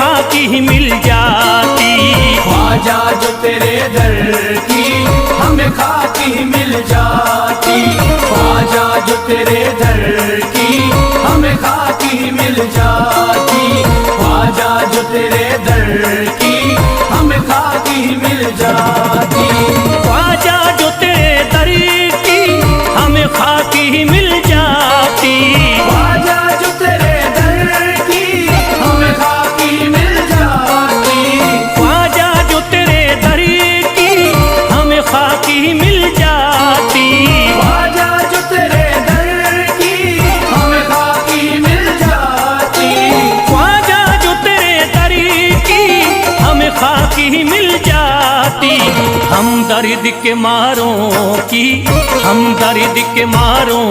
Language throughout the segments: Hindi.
खाकी ही मिल जाती। ख्वाजा जो तेरे दर की हमें खाकी ही मिल जाती। ख्वाजा जो तेरे दर की हमें खाकी ही मिल जाती। ख्वाजा जो तेरे दर की हमें खाकी ही मिल जाती। ख्वाजा जो तेरे दर की हमें खाकी ही मिल जाती। ख्वाजा जो तेरे दर की हमें खाकी मिल जाती। ख्वाजा जो तेरे दर की हमें खाकी ही मिल जाती। ख्वाजा जो तेरे दर की हमें खाकी मिल जाती। ख्वाजा जो तेरे दर की हमें खाकी ही मिल जाती। हम दर्द के मारों की, हम दर्द के मारों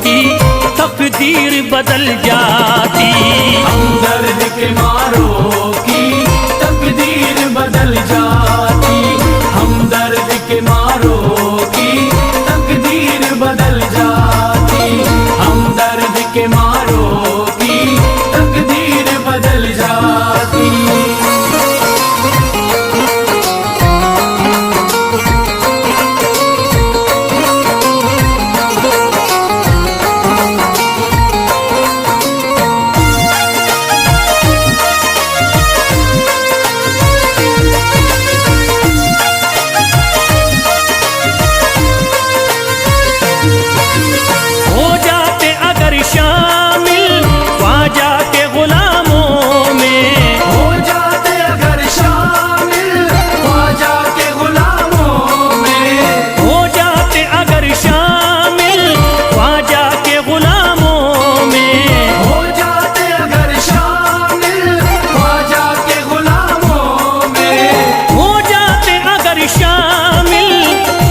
की तकदीर बदल जाती। हम दर्द के मारों की तकदीर बदल जाती। हम दर्द के मारों की तकदीर बदल जाती। हम दर्द के मारों की तकदीर बदल जाती। हो जाते अगर शामिल ख्वाजा के गुलामों में। हो जाते अगर शामिल ख्वाजा के गुलामों में। हो जाते अगर शामिल ख्वाजा के गुलामों में। हो जाते अगर शामिल ख्वाजा के गुलामों में। हो जाते अगर शामिल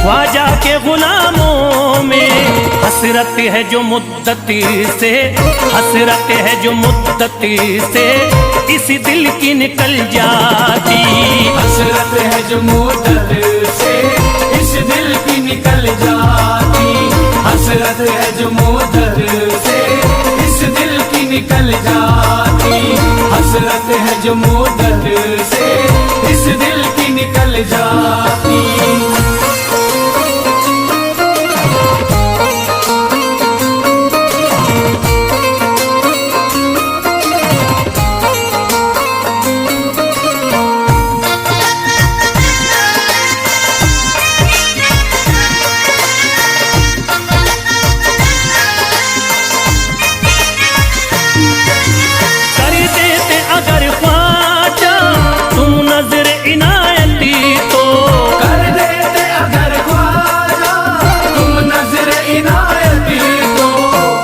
ख्वाजा के गुलामों में। हसरत है जो मुद्दती से, हसरत है जो मुद्दती से इस दिल की निकल जाती। हसरत है जो मुद्दत से इस दिल की निकल जाती। हसरत है जो मुद्दत से इस दिल की निकल जाती। हसरत है जो मुद्दत से इस दिल की निकल जाती। कर देते अगर ख्वाजा तुम नजर इनायती तो। कर देते अगर ख्वाजा तुम नजर इनायती तो।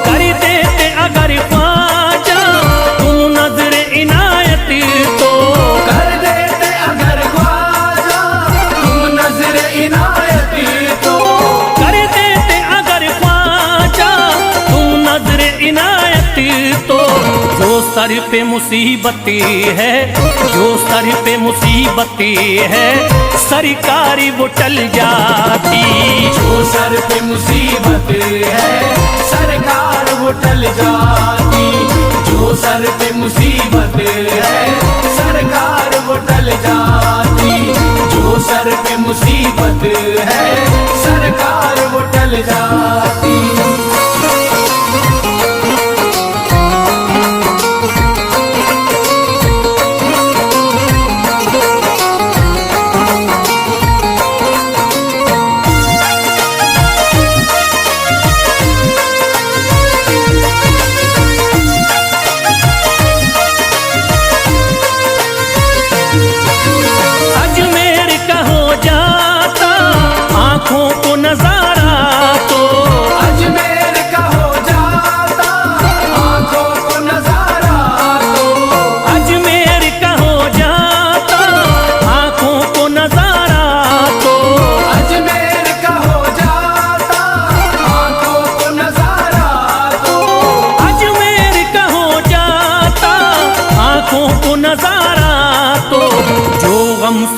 कर देते अगर ख्वाजा तुम नजर इनायती तो। कर देते अगर ख्वाजा तुम नजर इनायती तो। कर देते अगर ख्वाजा तुम नजर इनायती तो। जो सर पे मुसीबती है, जो सर पे मुसीबती है सरकारी वो टल जाती। जो सर पे मुसीबत है सरकार वो टल जाती। जो सर पे मुसीबत है सरकार वो टल जाती। जो सर पे मुसीबत है सरकार वो टल जाती।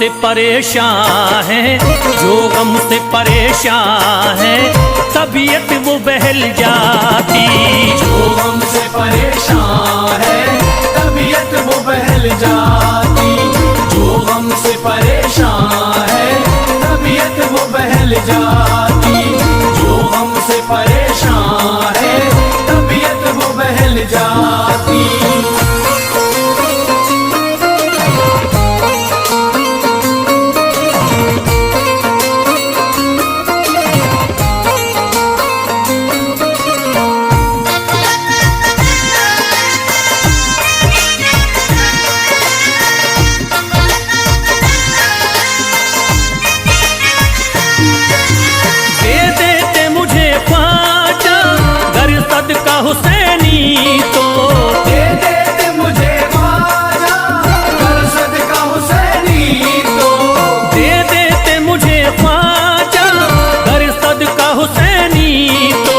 से परेशान है, जो गम से परेशान है, तबीयत वो बहल जाती। जो गम से परेशान है, तबीयत वो बहल जाती। जो गम से परेशान है, तबीयत वो बहल जाती। जो गम से परेशान है, तबीयत वो बहल जाती। हुसैनी तो दे देते मुझे ख्वाजा, कर सदका हुसैनी तो। दे देते मुझे ख्वाजा, कर सदका हुसैनी तो।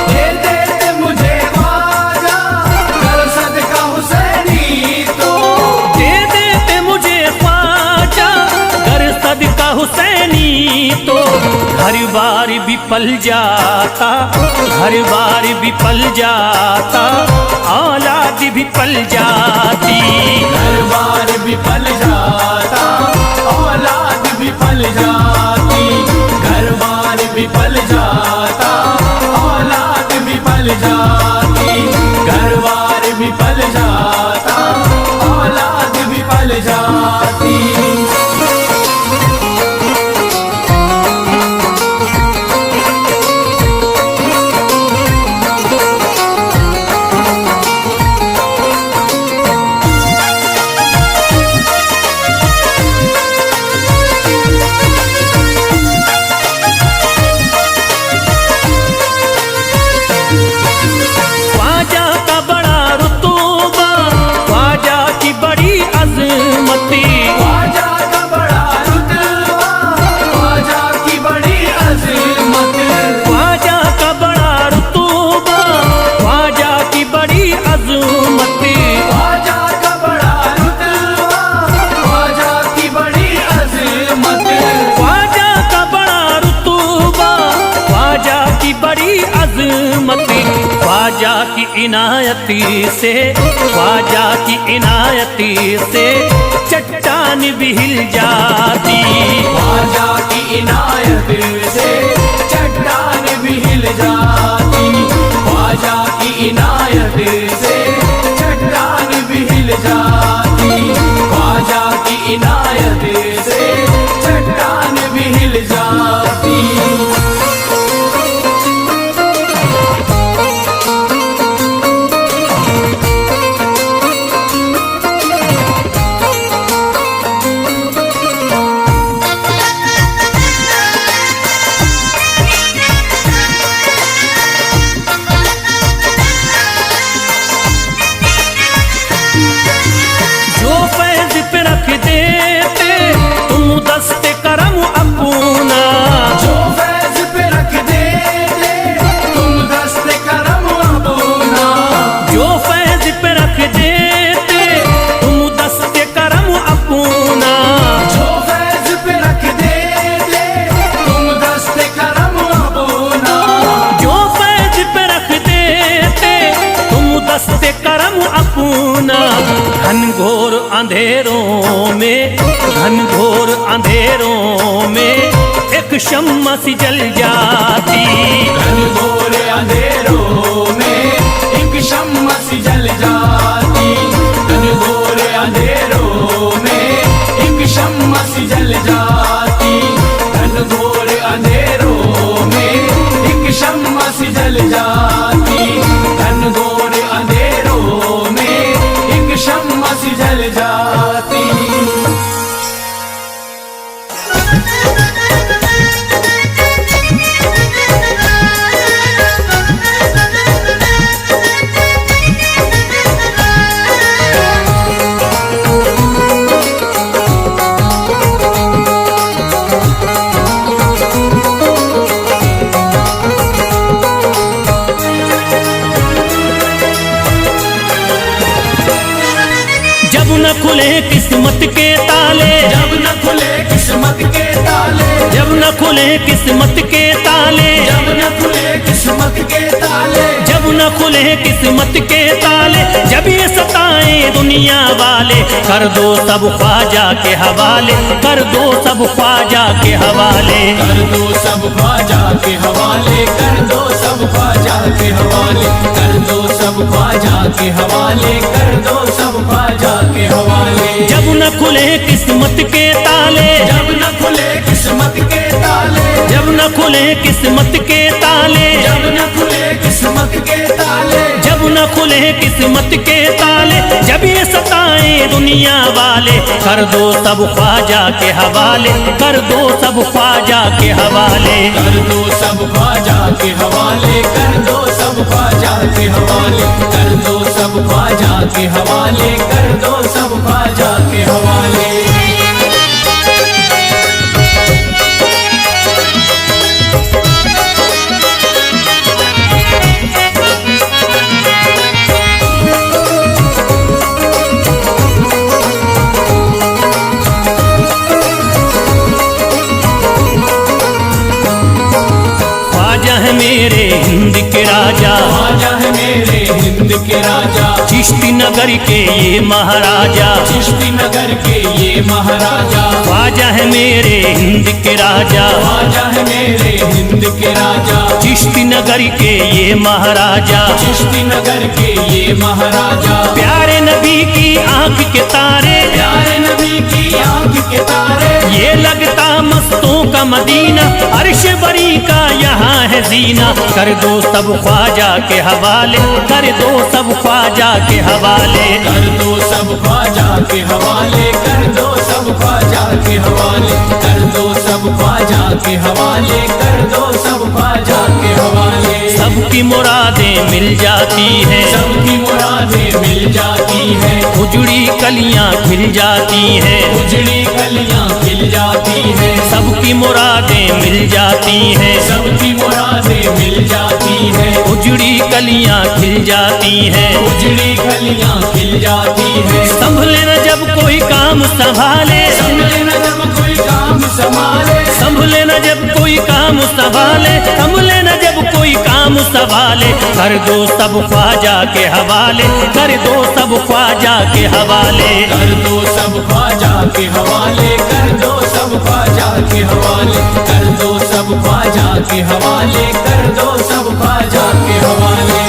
दे देते मुझे ख्वाजा, कर सदका हुसैनी तो। दे देते मुझे ख्वाजा, कर सदका हुसैनी तो। घर बार भी पल जाता, घर बार भी पल जाता, औलाद भी पल जाती। घर बार भी पल जाता, औलाद भी पल जाती। घर बार भी पल जाता, औलाद भी पल जाती। घर बार भी पल जाता, औलाद भी पल जाती। ख्वाजा की इनायती से, ख्वाजा की इनायती से चट्टान भी हिल जाती। ख्वाजा की इनायत से चट्टान भी हिल जाती। ख्वाजा की इनायत से चट्टान भी हिल जाती। ख्वाजा की इनायत से चट्टान भी हिल जाती। घनघोर अंधेरों में, घनघोर अंधेरों में एक शम्मा सी जल जाती। घनघोर अंधेरों में एक शम्मा सी जल जाती। घनघोर अंधेरों में एक शम्मा सी जल जाती। घनघोर अंधेरों में एक शम्मा सी जल जाती। घनघोर अंधेरों में एक शम्मा सी जल जाती। जब न खुले किस्मत के ताले, जब न खुले न खुले किस्मत के ताले, जब न खुले किस्मत के ताले, जब न खुले किस्मत के ताले, जब ये सताए दुनिया वाले, कर दो सब ख्वाजा के हवाले, कर दो सब ख्वाजा के हवाले, कर दो सब ख्वाजा के हवाले, कर दो सब ख्वाजा के हवाले, कर दो सब ख्वाजा के हवाले, कर दो सब ख्वाजा के हवाले। जब न खुले किस्मत के ताले, जब न खुले किस्मत के ताले, जब न खुले किस्मत के ताले, जब न खुले किस्मत के ताले, जब न खुले किस्मत के ताले, जब ये सताए दुनिया वाले, कर दो सब ख्वाजा के हवाले, कर दो सब ख्वाजा के हवाले, कर दो सब ख्वाजा के हवाले, कर दो सब ख्वाजा के हवाले, कर दो सब ख्वाजा के हवाले, कर दो सब ख्वाजा के हवाले। मेरे हिंद के राजा, ख्वाजा है मेरे हिंद के राजा, चिश्ती नगर के ये महाराजा, चिश्ती नगर के ये महाराजा, ख्वाजा है मेरे हिंद के राजा, ख्वाजा है मेरे हिंद के राजा, चिश्ती नगर के ये महाराजा, चिश्ती नगर के ये महाराजा, प्यारे नबी की आंख के तारे, प्यारे नबी की आंख के तारे, ये लगता मस्तों का मदीना, अर्श बरी का यहाँ है जीना, कर दो सब ख्वाजा के हवाले, कर दो सब ख्वाजा के हवाले, कर दो सब ख्वाजा के हवाले, कर दो सब ख्वाजा के हवाले, कर दो सब ख्वाजा के हवाले, कर दो सब ख्वाजा के हवाले। सबकी मुरादें मिल जाती हैं, सबकी मुरादें मिल जाती हैं, उजड़ी कलियां खिल जाती हैं, उजड़ी कलियां खिल जाती हैं, सबकी मुरादें मिल जाती हैं, सबकी मुरादें मिल जाती हैं, उजड़ी कलियां खिल जाती हैं, उजड़ी कलियां खिल जाती हैं। संभले न जब कोई काम संभाले, संभले न जब कोई काम संभाले, संभले न जब कोई काम संभाले, संभले न जब कोई काम संभाले, कर दो सब ख्वाजा के हवाले, कर दो सब ख्वाजा के हवाले, कर दो सब ख्वाजा के हवाले, कर दो सब ख्वाजा के हवाले, कर दो सब ख्वाजा के हवाले, कर दो सब ख्वाजा के हवाले।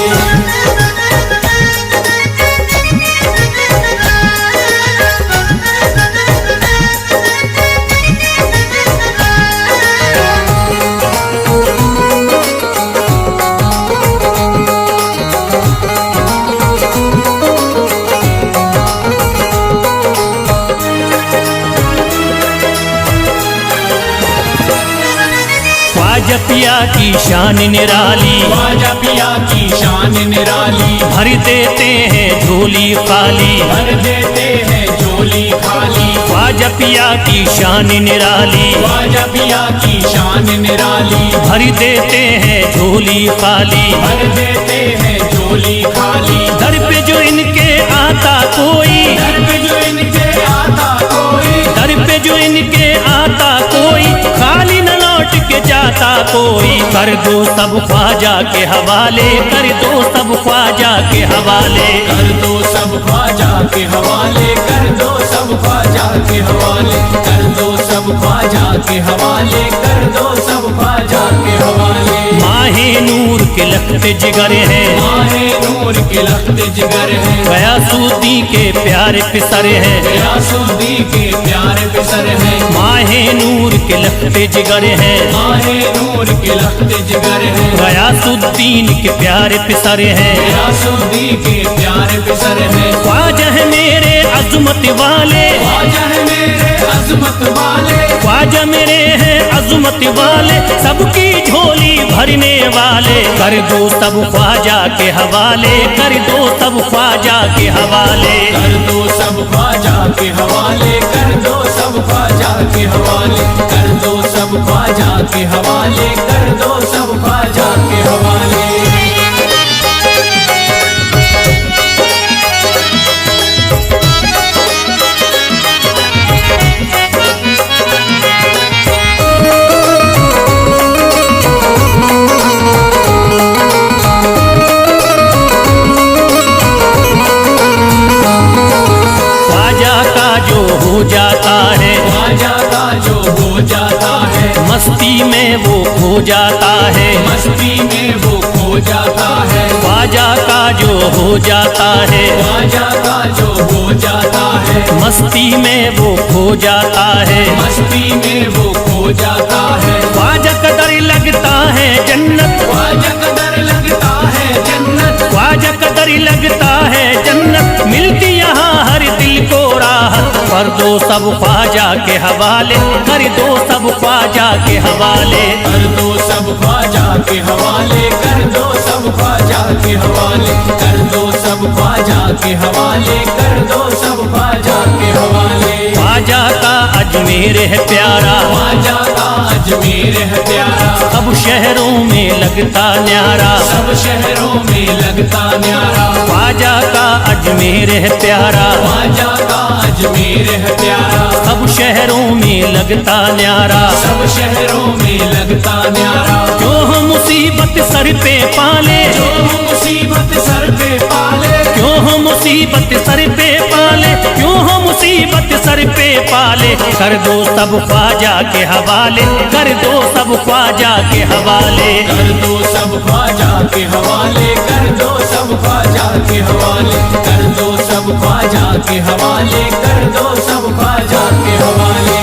ख्वाजा पिया की शान निराली, ख्वाजा पिया की शान निराली, भर देते हैं झोली खाली, भर देते हैं झोली खाली, ख्वाजा पिया की शान निराली, ख्वाजा पिया की शान निराली, भर देते हैं झोली खाली, भर देते हैं झोली खाली, दर पे जो इनके आता कोई, दर पे जो इनके आता कोई, दर पे जो इनके आता कोई, खाली न लौट के जाता कोई, कर दो सब ख्वाजा के हवाले, कर दो सब ख्वाजा के हवाले, कर दो सब ख्वाजा के हवाले, कर दो सब ख्वाजा के हवाले, कर दो सब ख्वाजा के हवाले, कर दो सब ख्वाजा के हवाले। माहे नूर के लखते जिगर है, माहे नूर के लखते जिगर है, गयासुद्दीन के प्यारे पिसर है, गयासुद्दीन के प्यारे पिसर है, माहे नूर के लखते जिगर है, माहे नूर के लखते जिगर है, गयासुद्दीन के प्यारे पिसर है, गयासुद्दीन के प्यारे पिसर है। ख्वाजा है मेरे अजमत वाले, ख्वाजा है मेरे अजमत वाले, ख्वाजा मेरे हैं अजमत वाले, सबकी झोली भरने वाले, कर दो सब ख्वाजा के हवाले, कर दो सब ख्वाजा के हवाले, कर दो सब ख्वाजा के हवाले, कर दो सब ख्वाजा के हवाले, कर दो सब ख्वाजा के हवाले, कर दो सब ख्वाजा के हवाले। जाता है, मस्ती में वो खो जाता है, मस्ती में वो खो जाता है, ख्वाजा का जो हो जाता है, ख्वाजा का जो हो जाता है, मस्ती में वो खो जाता है, मस्ती में वो खो जाता है, ख्वाजा कदर लगता है जन्नत, ख्वाजा कदर लगता है जन्नत, ख्वाजा कदर लगता है जन्नत, मिलती यहाँ हर दिल को राहत, कर दो सब ख्वाजा के हवाले, कर दो सब ख्वाजा के हवाले, कर दो सब ख्वाजा के हवाले, कर दो सब ख्वाजा के हवाले, कर दो सब ख्वाजा के हवाले, कर दो सब ख्वाजा के हवाले। ख्वाजा का अजमेर है प्यारा, ख्वाजा का अजमेर है प्यारा, सब शहरों में लगता न्यारा, सब शहरों में लगता न्यारा, ख्वाजा का अजमेर है प्यारा, ख्वाजा का अजमेर है प्यारा, सब शहरों में लगता न्यारा, सब शहरों में लगता न्यारा, क्यों हम मुसीबत सर पे पाले, जो मुसीबत सर पे पाले, क्यों हम मुसीबत सर पे पाले, क्यों हम मुसीबत सर पे पाले, कर दो सब ख्वाजा के हवाले, कर दो सब ख्वाजा के हवाले, कर दो सब ख्वाजा के हवाले, कर दो सब ख्वाजा के हवाले, कर दो सब ख्वाजा के हवाले, कर दो सब ख्वाजा के हवाले।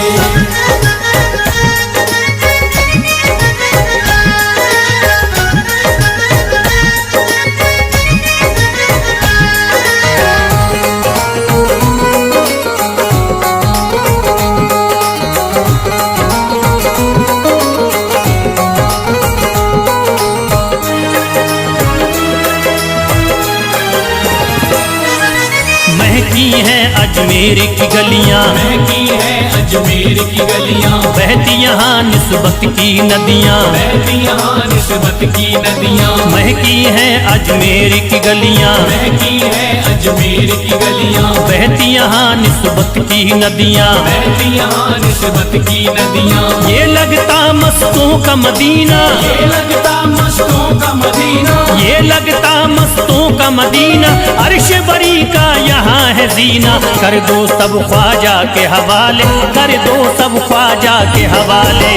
महकी हैं अजमेर की गलियां, महकी है अजमेर की गलियां, बहती यहाँ निस्बत की नदियां, बहती यहाँ निस्बत की नदियां, महकी हैं अजमेर की गलियां, महकी है अजमेर की गलियां, बहती यहाँ निस्बत की नदियां, बहती यहाँ निस्बत की नदियां, ये लगता मस्तों का मदीना, ये लगता मस्तों का मदीना, ये लगता मस्तों का मदीना, अर्श बरी का यहाँ है जीना, कर दो सब ख्वाजा के हवाले, कर दो सब ख्वाजा के हवाले।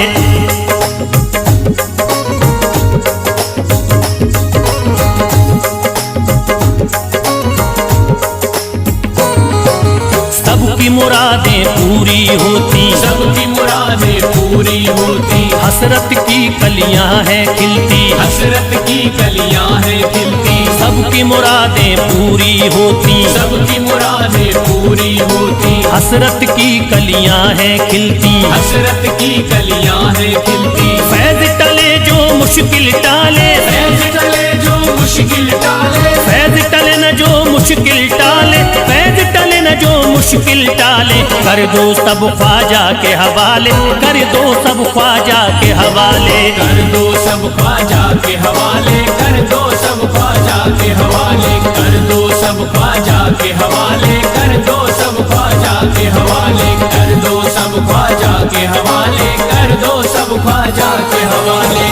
सबकी मुरादें पूरी होती, सबकी मुरादें पूरी होती, हसरत की कलियां हैं खिलती, हसरत की कलियां हैं खिलती, सबकी मुरादें पूरी होती, सबकी मुरादें पूरी होती, हसरत की कलियां हैं खिलती, हसरत की कलियां हैं खिलती, फैज टले जो मुश्किल टाले, फैज टले जो मुश्किल टाले, फैज टले न जो मुश्किल टाले, फैज टले न जो मुश्किल टाले, कर दो सब ख्वाजा के हवाले, कर दो सब ख्वाजा के हवाले, कर दो सब ख्वाजा के हवाले, कर दो सब ख्वाजा के हवाले, कर दो सब ख्वाजा के हवाले, कर दो सब ख्वाजा के हवाले, कर दो सब ख्वाजा के हवाले, कर दो सब ख्वाजा के हवाले।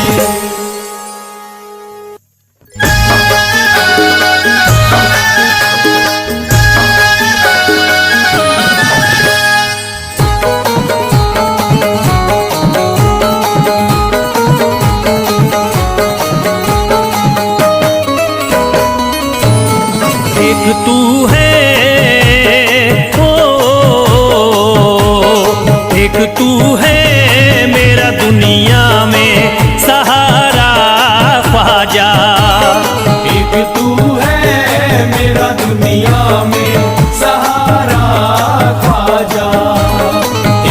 एक तू है ओ, एक तू है मेरा दुनिया में सहारा ख्वाजा, एक तू है मेरा दुनिया में सहारा ख्वाजा,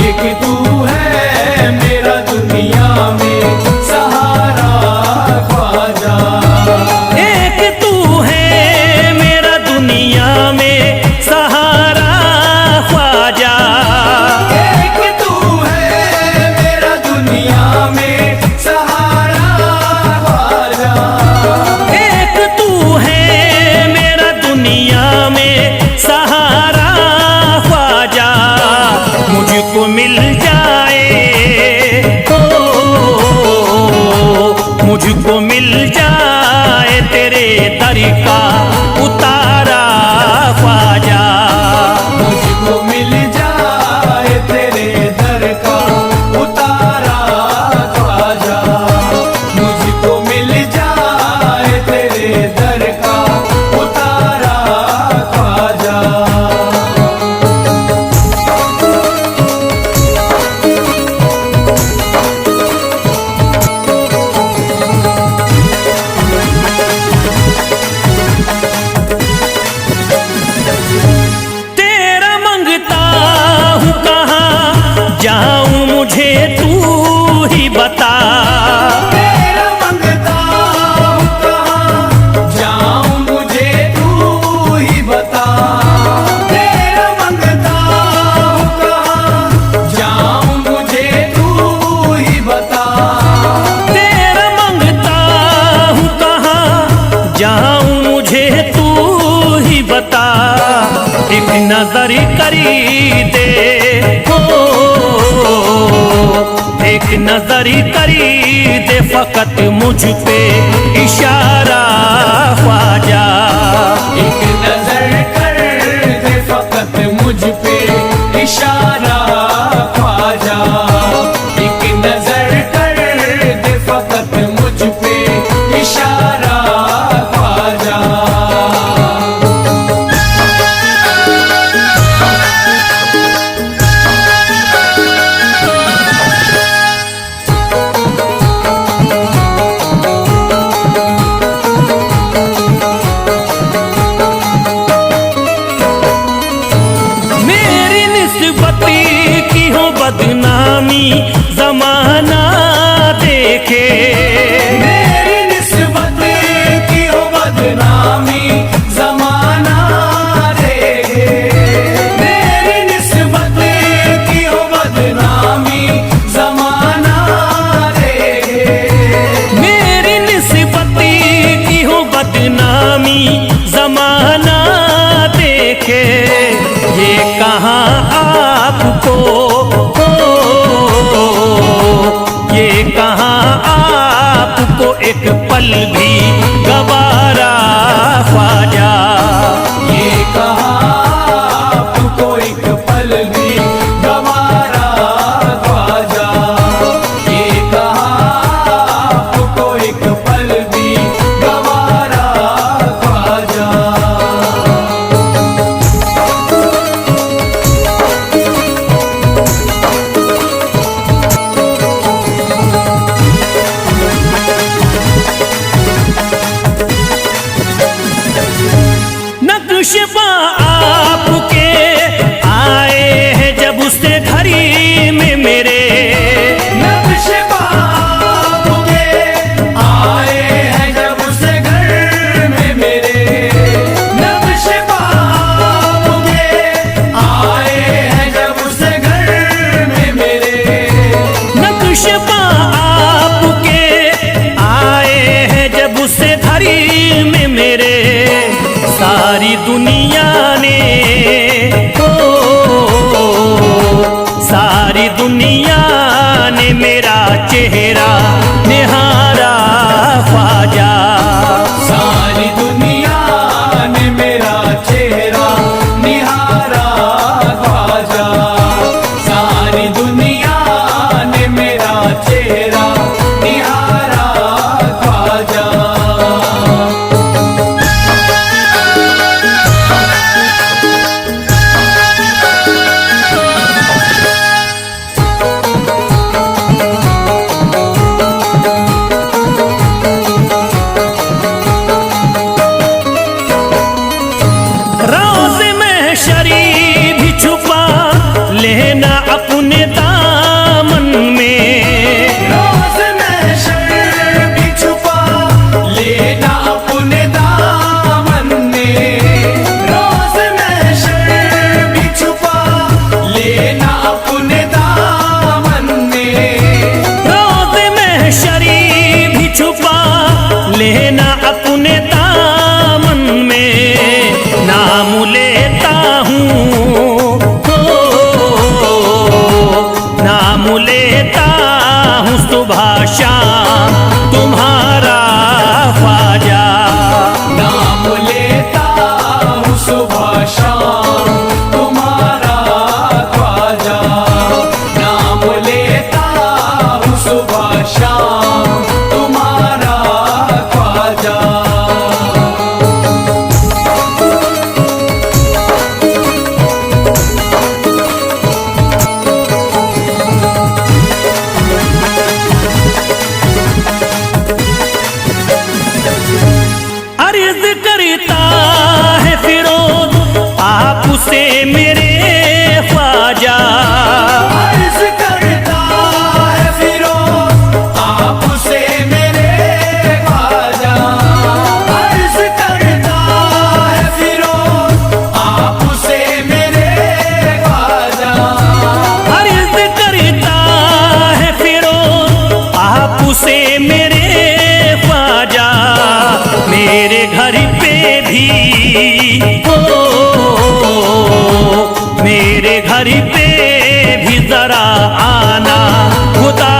एक तू है मेरा दुनिया में सहारा ख्वाजा, एक तू है मेरा दुनिया में सहारा ख्वाजा, एक तू है मेरा दुनिया में सहारा ख्वाजा, एक तू है मेरा दुनिया में सहारा ख्वाजा, मुझको मिल जाए मुझको मिल जाए तेरे दर का उतारा ख्वाजा, मुझको मिल जाए तेरे दर का उतारा एक नजर करी दे फकत मुझ पे इशारा ख्वाजा। एक नजर कर दे फकत मुझ पे इशारा ख्वाजा। एक नजर कर दे फकत मुझ पे इशारा ख्वाजा। की हो बदनामी जमाना देखे। मेरी निस्बत की हो बदनामी जमाना देखे। मेरी निस्बत की हो बदनामी जमाना देखे। मेरी निस्बत की हो बदनामी जमाना देखे। ये कहाँ आपको ये कहाँ आपको एक पल भी गवारा ख्वाजा। ये कहाँ आपको एक पल भी गवारा ख्वाजा। ये कहाँ आपको एक पल भी गवारा ख्वाजा। नक्शबा आपके आए हैं जब उससे घड़ी में मेरे। नक्शबा आपके आए हैं जब उससे घर में मेरे। नक्शबा आपके आए हैं जब उससे घर में मेरे। नक्शबा आपके आए हैं जब उससे घड़ी में मेरे। सारी दुनिया ने सारी दुनिया ने मेरा चेहरा निहारा ख्वाजा। सारी दुनिया ने मेरा चेहरा निहारा ख्वाजा। सारी दुनिया ने मेरा चेहरा निहारा ख्वाजा। लेना अपने दामन में। रोज़ महशर भी छुपा लेना अपने दामन में। रोज़ महशर भी छुपा लेना अपने दामन में। रोज़ महशरी भी छुपा लेना अपने दामन में। नाम लेता हूँ नाम लेता हूँ सुबह शाम तुम्हारा ख्वाजा। नाम लेता हूँ सुबह शाम तुम्हारा ख्वाजा। नाम लेता हूँ सुबह शाम तुम्हारा ख्वाजा। अर्ज करता है फिरोज आपसे मेरे ख्वाजा। अर्ज करता है फिरोज आपसे मेरे ख्वाजा। अर्ज करता है फिरोज आपसे मेरे ख्वाजा। अर्ज करता है फिरोज आपसे मेरे ख्वाजा। मेरे घर पे भी मेरे घर पे भी जरा आना खुदा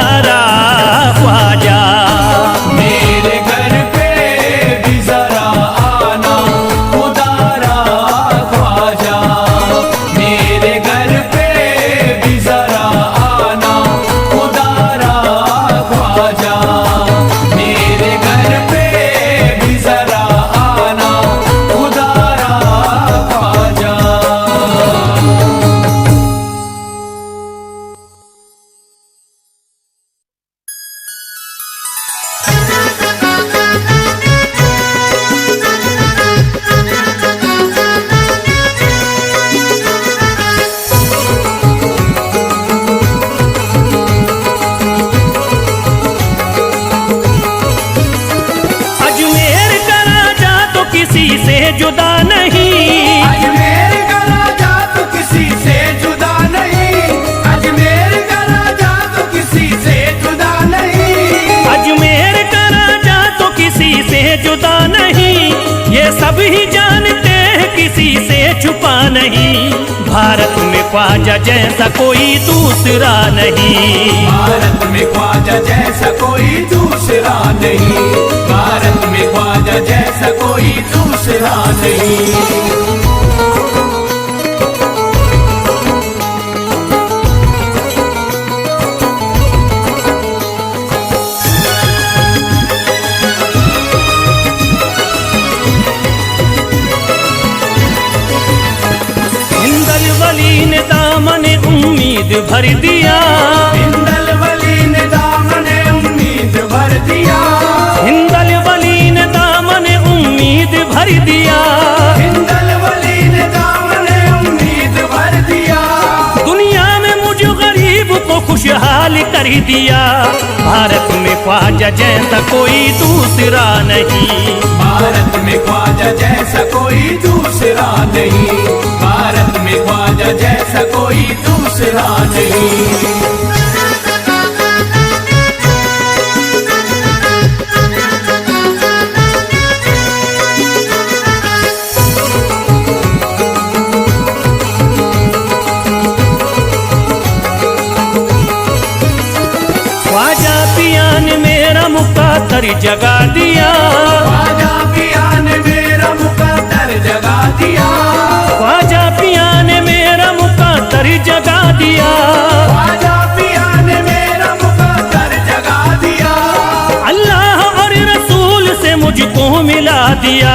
नहीं, भारत में ख्वाजा जैसा कोई दूसरा नहीं। भारत में ख्वाजा जैसा कोई दूसरा नहीं, भारत में ख्वाजा जैसा कोई दूसरा नहीं। वली ने दामने उम्मीद भर दिया, हिंदल वली ने दामने उम्मीद भर दिया, हिंदल वली ने दामने उम्मीद भर दिया, हिंदल वली ने दामने उम्मीद भर दिया। दुनिया में मुझ गरीब को खुशहाल कर दिया, भारत में ख्वाजा जैसा कोई दूसरा नहीं। भारत में ख्वाजा जैसा कोई दूसरा नहीं, भारत में ख्वाजा जैसा कोई दूसरा नहीं। ख्वाजा पिया ने मेरा मुकद्दर जगा दिया, ख्वाजा पिया ने मेरा मुकद्दर जगा दिया, ख्वाजा पिया ने मेरा मुकद्दर जगा दिया, ख्वाजा पिया ने मेरा मुकद्दर जगा दिया। अल्लाह और रसूल से मुझको मिला दिया,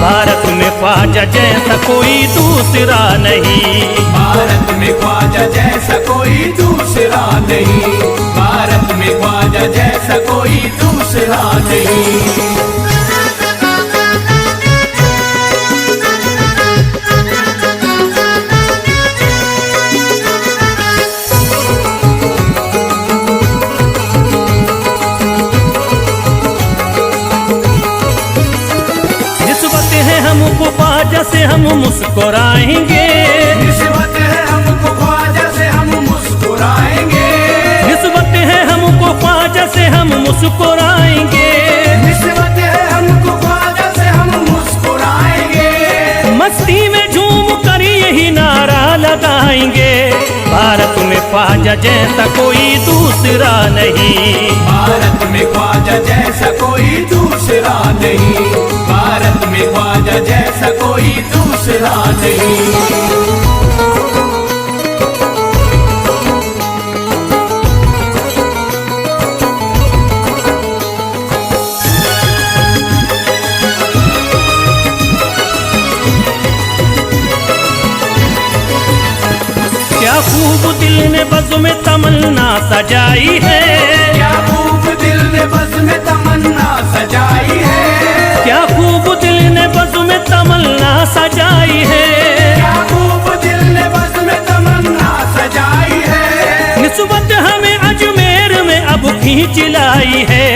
भारत में ख्वाजा जैसा कोई दूसरा नहीं। भारत में ख्वाजा जैसा कोई दूसरा नहीं, भारत में ख्वाजा जैसा कोई दूसरा नहीं। निस्बत है हमको ख्वाजा से हम मुस्कुराएंगे, निस्बत है हमको ख्वाजा से हम मुस्कुराएंगे, निस्बत है हमको ख्वाजा से हम मुस्कुराएंगे, निस्बत है हमको ख्वाजा से हम मुस्कुराएंगे। मस्ती में झूम कर यही नारा लगाएंगे, भारत में ख्वाजा जैसा कोई दूसरा नहीं। भारत में ख्वाजा जैसा कोई दूसरा नहीं, भारत में ख्वाजा जैसा कोई दूसरा नहीं। क्या खूब दिल ने बज़्म में तमन्ना सजाई है, क्या खूब दिल ने बज़्म में तमन्ना सजाई है, क्या खूब दिल ने बज़्म में तमन्ना सजाई है, क्या खूब दिल ने बज़्म में तमन्ना सजाई है। निस्बत हमें अजमेर में अब खींच लाई है,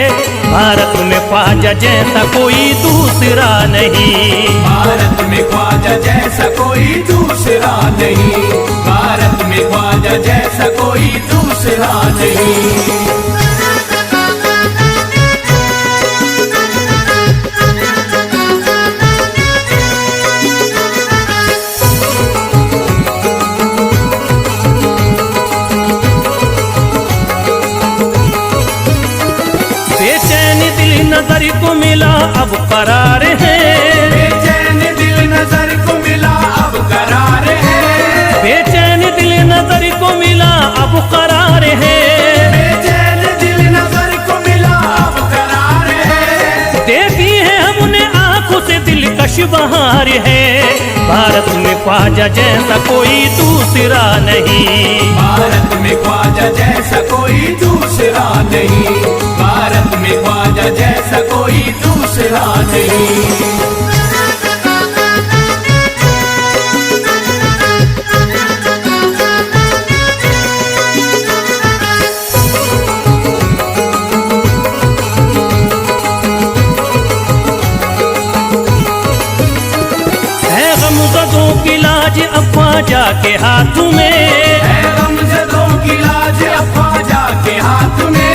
भारत में ख्वाजा जैसा कोई दूसरा नहीं। भारत में ख्वाजा जैसा कोई दूसरा नहीं, भारत में ख्वाजा जैसा कोई दूसरा नहीं। बेचैन दिल नजर को मिला अब करार है, बेचैन दिल नजर को मिला अब करार है, बेचैन दिल नजर को मिला अब करार है, बेचैन दिल नजर को मिला अब करार है। देखी है हमने आंखों से दिलकश बहार है, भारत में ख्वाजा जैसा कोई दूसरा नहीं। भारत में ख्वाजा जैसा कोई दूसरा नहीं, भारत में ख्वाजा जैसा कोई दूसरा नहीं। की लाज अब ख्वाजा के हाथ में है, गमज़दों की लाज अब ख्वाजा के हाथ में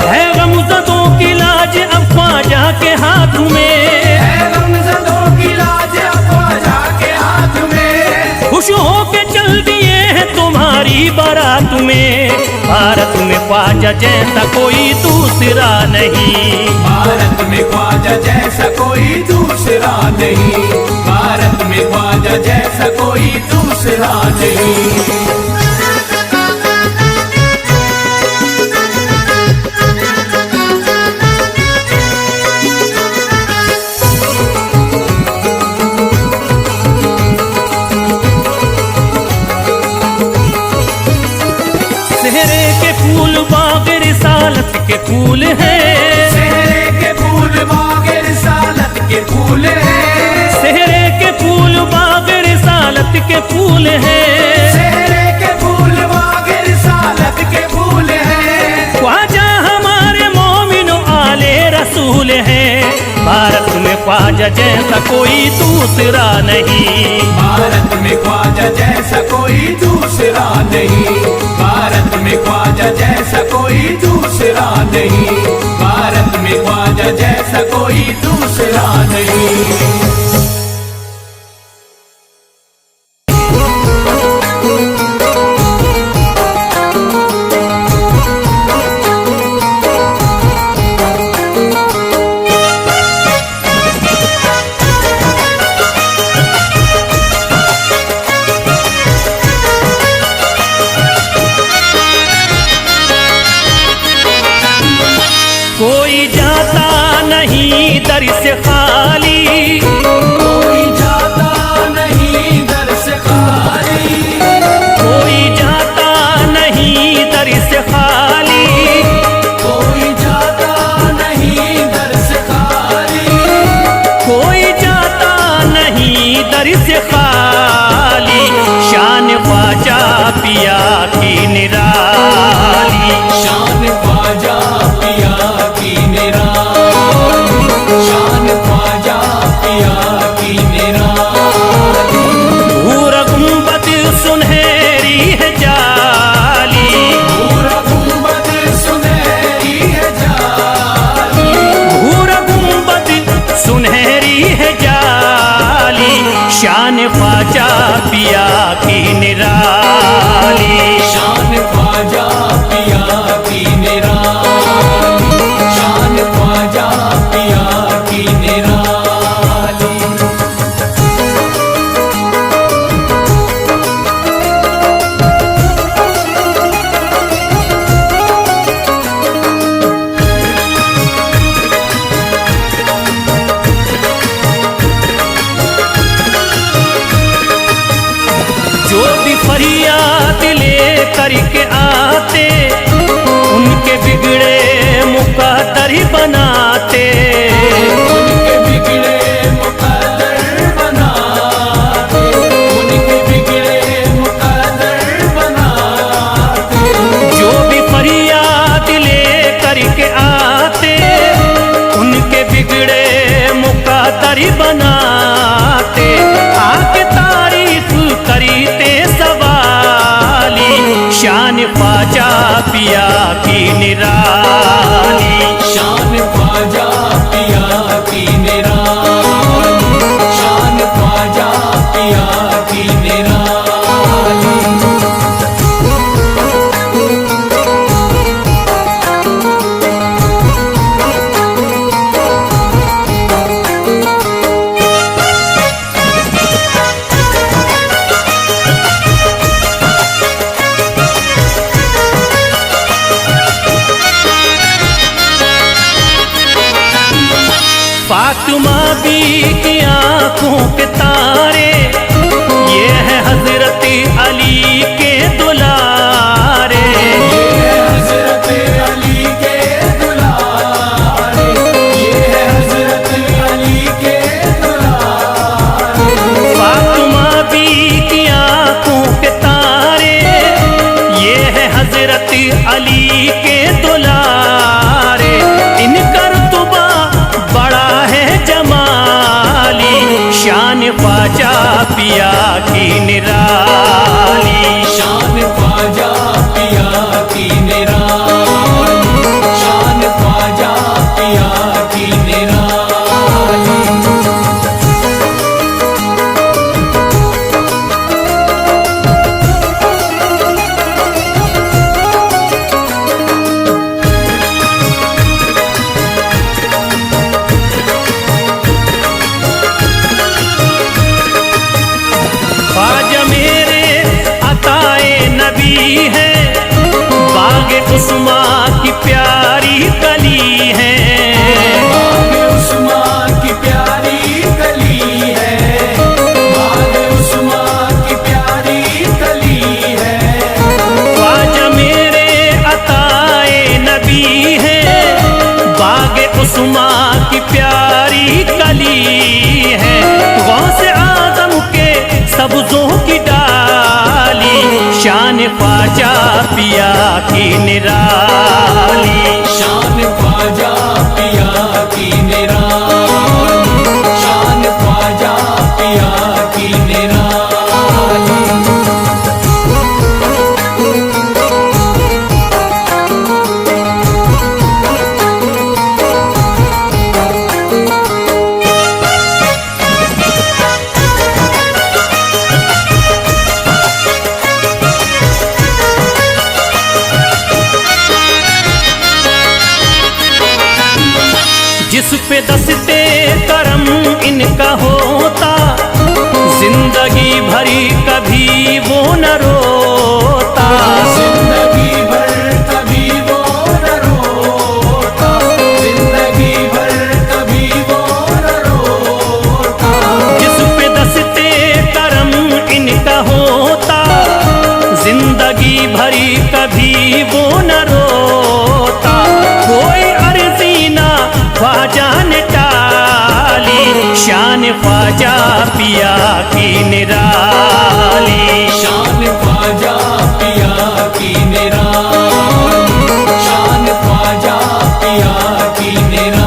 है, गमज़दों की लाज अब ख्वाजा के हाथ में है, गमज़दों की लाज अब ख्वाजा के हाथ में। खुश होके चल दिए हैं तुम्हारी बारात में। भारत में ख्वाजा जैसा कोई दूसरा नहीं, भारत में ख्वाजा जैसा कोई दूसरा नहीं, भारत में ख्वाजा जैसा कोई दूसरा नहीं। सेहरे के फूल बाग रिसालत के फूल हैं, सेहरे के फूल बाग रिसालत के फूल हैं, सेहरे के फूल बाग रिसालत के फूल हैं, सेहरे के फूल बाग रिसालत के फूल हैं। ख्वाजा हमारे मोमिन आले रसूल हैं। भारत में ख्वाजा जैसा कोई दूसरा नहीं, भारत में ख्वाजा जैसा कोई दूसरा नहीं, भारत में ख्वाजा जैसा कोई दूसरा नहीं, भारत में ख्वाजा जैसा कोई दूसरा नहीं। कोई जाता नहीं दर से खाली, कोई जाता नहीं दर से खाली, कोई जाता नहीं दर से खाली, कोई जाता नहीं दर से खाली, कोई जाता नहीं दर से खाली। शान ख्वाजा पिया की निराली, शान ख्वाजा पिया की निराली, शान ख्वाजा पिया की निराली। भूरा गुंबद सुनहरी है जाली, पूरा गुंबद सुनहरी है जाली, भूरा गुंबद सुनहरी है जाली। शान ख्वाजा पिया की निराली, शान ख्वाजा पिया की निराली, शान ख्वाजा पिया की निराली। जो भी फरियाद ले करके आते उनके बिगड़े मुकद्दर ही बनाते, उनके बिगड़े मुकद्दर बनाते, उनके बिगड़े मुकद्दर बनाते। जो भी फरियाद ले करके आते उनके बिगड़े मुकद्दर ही बनाते। आके तारीफ करते सवाली, शान ख्वाजा पिया की निराली, शान ख्वाजा पिया की निराली, शान ख्वाजा पिया की निराली। फातिमा बी की आंखों के तारे, ये है हजरत अली के दुलारे, ये हजरत अली के दुलारे, ये हजरत अली के दुलारे। फातिमा बी की आंखों के तारे, ये है हजरत अली के दुलारे। इनका रुतबा बड़ा है जमाली, शान ख्वाजा पिया की निराली, शान ख्वाजा पिया की निराली, शान ख्वाजा पिया की निराली। उस्मा की प्यारी कली है, गौसे आदम के सब्जों की डाली, शान ख्वाजा पिया की निराली, शान ख्वाजा पिया की निराली, शान ख्वाजा पिया की निराली। जिस पे दस्ते करम इनका होता, जिंदगी भरी कभी वो न रोता, जिंदगी भर कभी वो न रोता, जिंदगी भर कभी वो न रोता। जिस पे दस्ते करम इनका होता, जिंदगी भरी कभी वो न रोता, कोई अर्जी ना ख्वाजा ने टाली, शान ख्वाजा पिया की निराली, शान ख्वाजा पिया की निराली, शान ख्वाजा पिया की निराली।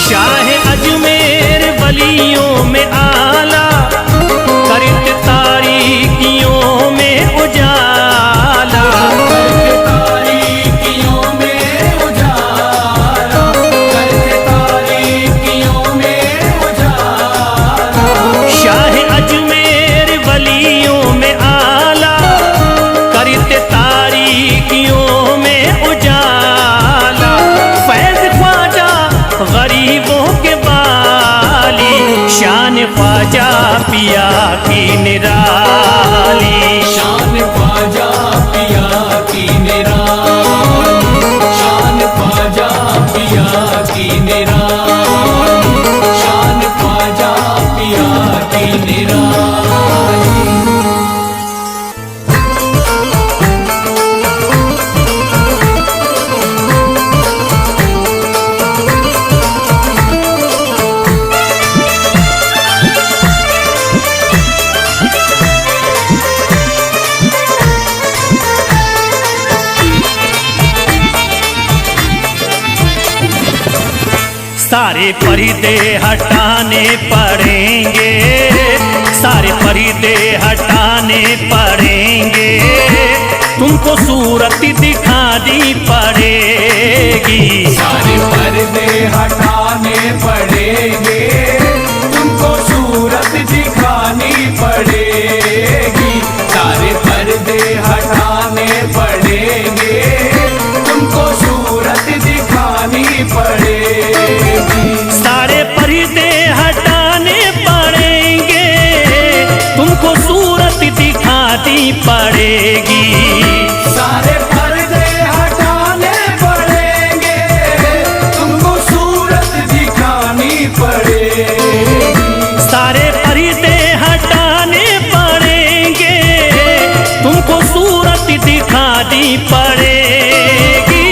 शाह अजमेर वलियों में आला, करत तारीकियों में उजाला, करके तारीकियों में उजाला, करके तारीकियों में उजाला। शाह अजमेर वलियों में आला, करत तारीकियों में उजाला, फैज़ ख्वाजा गरीबों के बाली, शान ख्वाजा पिया की निराली, शान ख्वाजा पिया की निराली, शान ख्वाजा पिया की निराली, शान ख्वाजा पिया की निराली। सारे पर्दे हटाने पड़ेंगे, सारे पर्दे हटाने पड़ेंगे, तुमको सूरत दिखानी पड़ेगी, सारे पर्दे हटाने पड़ेंगे, तुमको सूरत दिखानी पड़ेगी, सारे पर्दे हटाने पड़ेंगे, तुमको सूरत दिखानी पड़ेगी, सारे पर्दे हटाने पड़ेंगे, तुमको सूरत दिखानी पड़ेगी, सारे पर्दे हटाने पड़ेंगे, तुमको सूरत दिखानी पड़ेगी, सारे पर्दे हटाने पड़ेंगे, तुमको सूरत दिखानी पड़ेगी,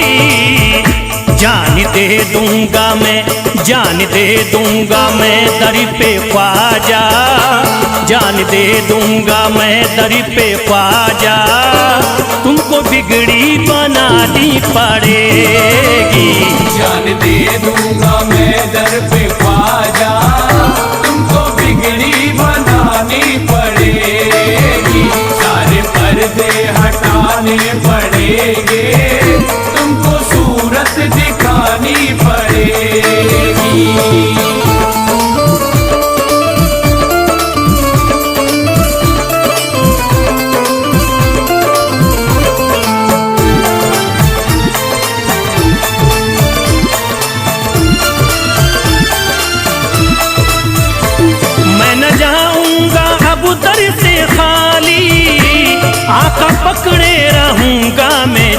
जान दे दूंगा मैं, जान दे दूंगा मैं दर पे ख्वाजा, जान दे दूंगा मैं दर पे ख्वाजा, तुमको बिगड़ी बनानी पड़ेगी, जान दे दूंगा मैं दर पे ख्वाजा, तुमको बिगड़ी बनानी पड़ेगी, सारे पर्दे हटाने पड़ेंगे, तुमको सूरत दिखानी पड़ेगी। आका पकड़े रहूंगा मैं।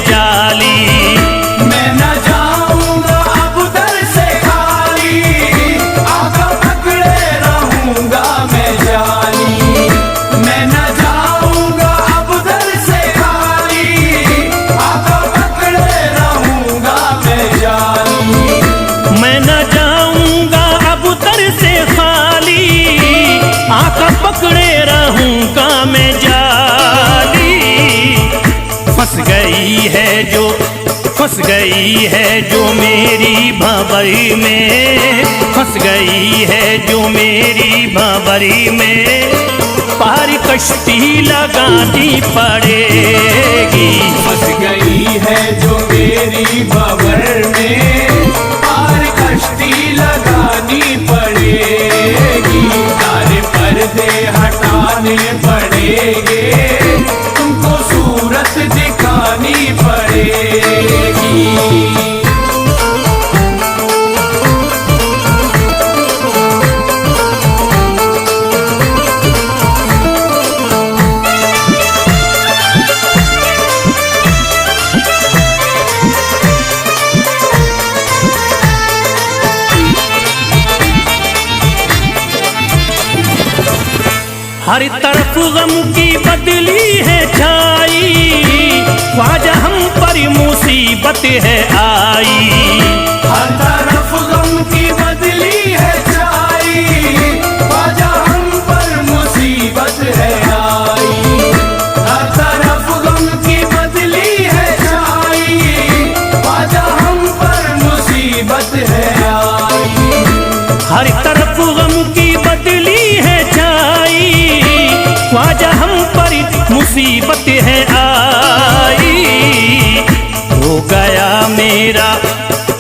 फंस गई है जो मेरी भंवरी में, फंस गई है जो मेरी भंवरी में, पार कश्ती लगानी पड़ेगी। फंस गई है जो मेरी भंवर में, पार कश्ती लगानी पड़ेगी। सारे पर्दे हटाने पड़ेंगे, तुमको सूरत दिखानी पड़ेगी। हर तरफ गम की बदली है छाई, ख्वाजा हम पर मुसीबत है आई। हर तरफ गम की बदली है छाई, ख्वाजा हम पर मुसीबत है आई। हर तरफ गम की बदली है छाई, ख्वाजा हम पर मुसीबत है आई। हर तरफ गम की बदली है छाई, ख्वाजा हम पर मुसीबत है आई।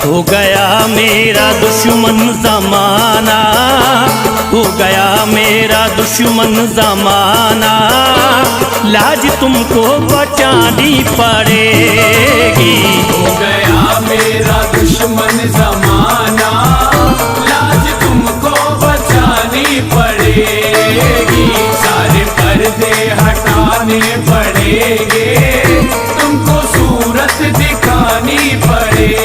हो गया मेरा दुश्मन ज़माना, हो गया मेरा दुश्मन ज़माना, लाज तुमको बचानी पड़ेगी। हो गया मेरा दुश्मन ज़माना, लाज तुमको बचानी पड़ेगी। सारे पर्दे हटाने पड़ेंगे, तुमको सूरत दिखानी पड़ेगी।